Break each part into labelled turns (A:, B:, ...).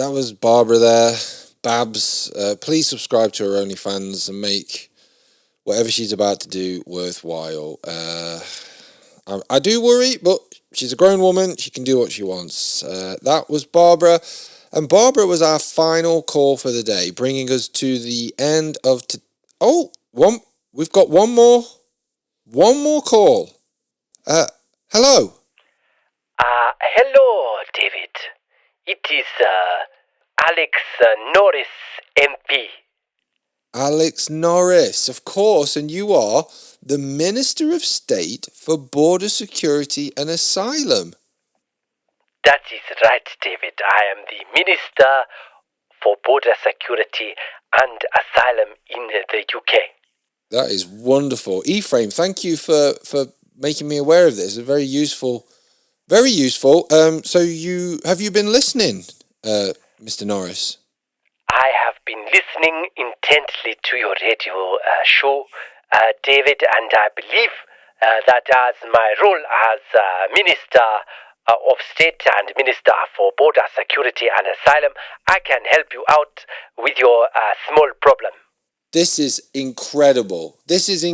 A: That was Barbara there. Babs, please subscribe to her OnlyFans and make whatever she's about to do worthwhile. I do worry, but she's a grown woman. She can do what she wants. That was Barbara. And Barbara was our final call for the day, bringing us to the end of... we've got one more call. Hello.
B: Hello, David. It is Alex Norris, MP.
A: Alex Norris, of course, and you are the Minister of State for Border Security and Asylum.
B: That is right, David. I am the Minister for Border Security and Asylum in the UK.
A: That is wonderful. Ephraim, thank you for making me aware of this. It's very useful. Very useful. So have you been listening, Mr. Norris?
B: I have been listening intently to your radio show, David, and I believe that as my role as Minister of State and Minister for Border Security and Asylum, I can help you out with your small problem.
A: This is incredible. This is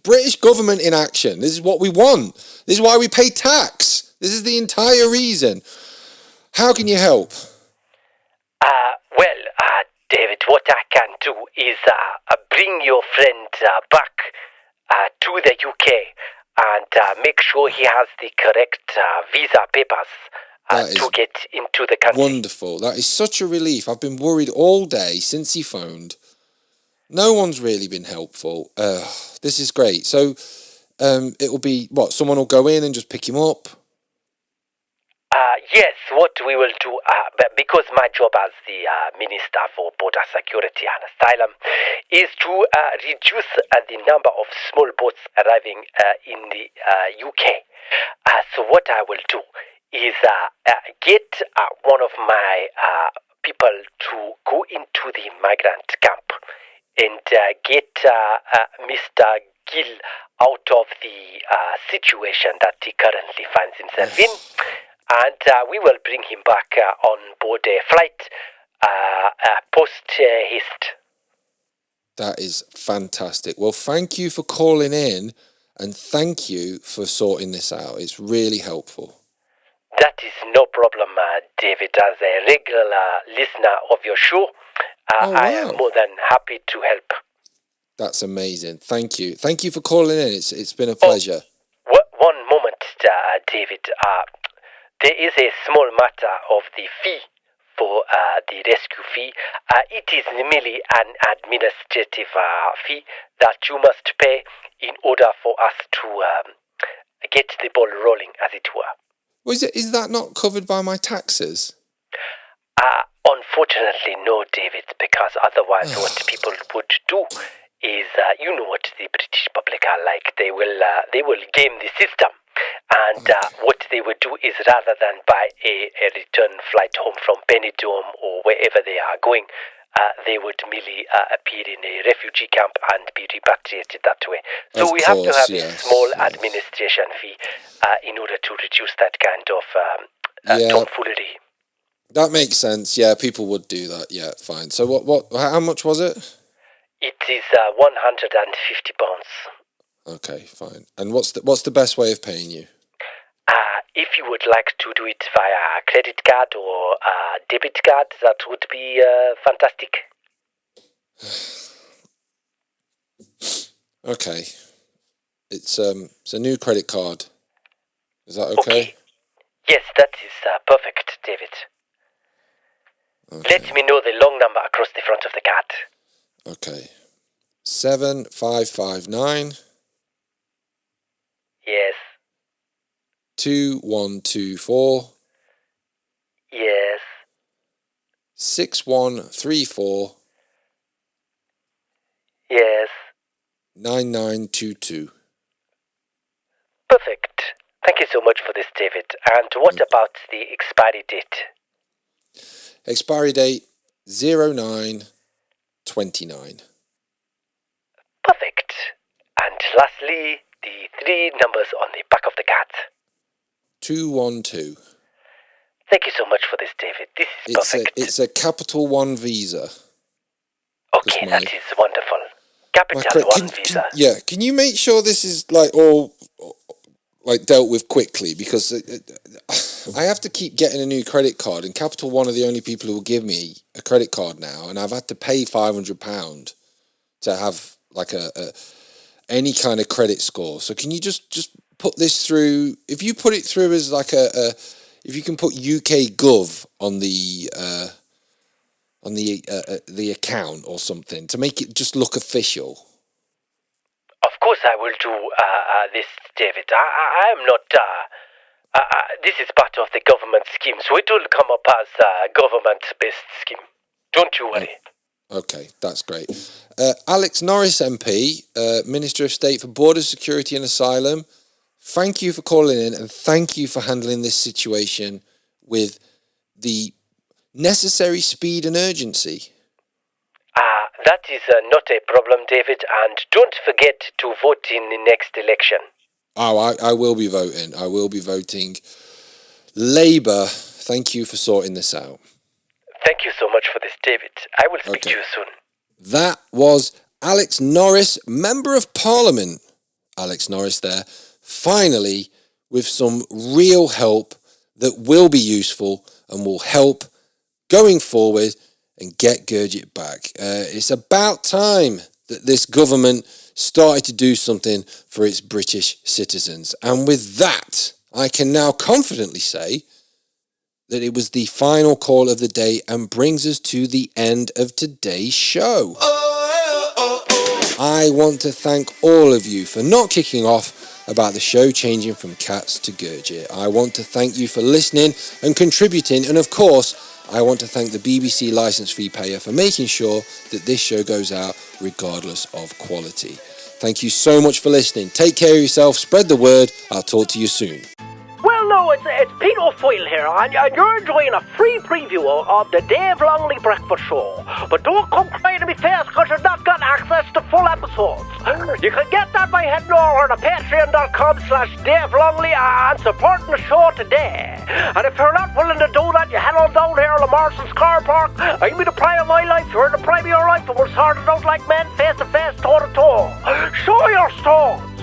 A: British government in action. This is what we want. This is why we pay tax. This is the entire reason. How can you help?
B: David, what I can do is bring your friend back to the UK and make sure he has the correct visa papers to get into the country.
A: Wonderful. That is such a relief. I've been worried all day since he phoned. No one's really been helpful. This is great. So it will be, someone will go in and just pick him up?
B: Yes, what we will do, because my job as the Minister for Border Security and Asylum is to reduce the number of small boats arriving in the UK. So what I will do is get one of my people to go into the migrant camp and get Mr. Gill out of the situation that he currently finds himself in. And we will bring him back on board a flight post-haste.
A: That is fantastic. Well, thank you for calling in and thank you for sorting this out. It's really helpful.
B: That is no problem, David. As a regular listener of your show, I am more than happy to help.
A: That's amazing. Thank you. Thank you for calling in. It's been a pleasure.
B: One moment, David. There is a small matter of the fee for the rescue fee. It is merely an administrative fee that you must pay in order for us to get the ball rolling, as it were.
A: Well, is that not covered by my taxes?
B: Unfortunately, no, David, because otherwise what people would do is, you know what the British public are like. They will game the system. And what they would do is, rather than buy a return flight home from Benidorm or wherever they are going, they would merely appear in a refugee camp and be repatriated that way. So we have to have a small administration fee in order to reduce that kind of tomfoolery.
A: That makes sense. Yeah, people would do that. Yeah, fine. So how much was it?
B: It is £150.
A: Okay, fine. And what's the best way of paying you?
B: If you would like to do it via credit card or debit card, that would be fantastic.
A: Okay. It's a new credit card. Is that okay?
B: Yes, that is perfect, David. Okay. Let me know the long number across the front of the card.
A: Okay. 7559.
B: Yes.
A: 2124.
B: Yes.
A: 6134.
B: Yes.
A: 9922.
B: Perfect. Thank you so much for this, David. And what about the expiry date?
A: Expiry date 0929.
B: Perfect. And lastly, the 3 numbers on the back of the card.
A: 212.
B: Thank you so much for this, David. This is perfect.
A: It's a Capital One Visa.
B: Okay, that is wonderful. Capital One Visa.
A: Can you make sure this is like all like dealt with quickly, because I have to keep getting a new credit card, and Capital One are the only people who will give me a credit card now, and I've had to pay £500 to have like any kind of credit score. So can you just put this through? If you put it through as like if you can put UK Gov on the account or something to make it just look official.
B: Of course I will do this, David. I am not... this is part of the government scheme, so it will come up as a government-based scheme. Don't you worry.
A: Okay, that's great. Alex Norris MP, Minister of State for Border Security and Asylum, thank you for calling in, and thank you for handling this situation with the necessary speed and urgency.
B: That is not a problem, David, and don't forget to vote in the next election.
A: Oh, I will be voting. I will be voting Labour. Thank you for sorting this out.
B: Thank you so much for this, David. I will speak to you soon.
A: That was Alex Norris, Member of Parliament. Alex Norris there, finally with some real help that will be useful and will help going forward and get Gurjit back. It's about time that this government started to do something for its British citizens. And with that, I can now confidently say that it was the final call of the day and brings us to the end of today's show. I want to thank all of you for not kicking off about the show changing from Cats to Gurjit. I want to thank you for listening and contributing, and of course, I want to thank the BBC licence fee payer for making sure that this show goes out regardless of quality. Thank you so much for listening. Take care of yourself, spread the word, I'll talk to you soon.
C: Well, no, it's Peter Foyle here, and you're enjoying a free preview of the Dave Longley Breakfast Show. But don't come crying to me face, because you've not got access to full episodes. You can get that by heading over to patreon.com/Dave Longley and supporting the show today. And if you're not willing to do that, you head on down here to Morrison's car park. I'll be the pride of my life, you're in the pride of your life, and we'll sort it out like men, face to face, toe to toe. Show your stones.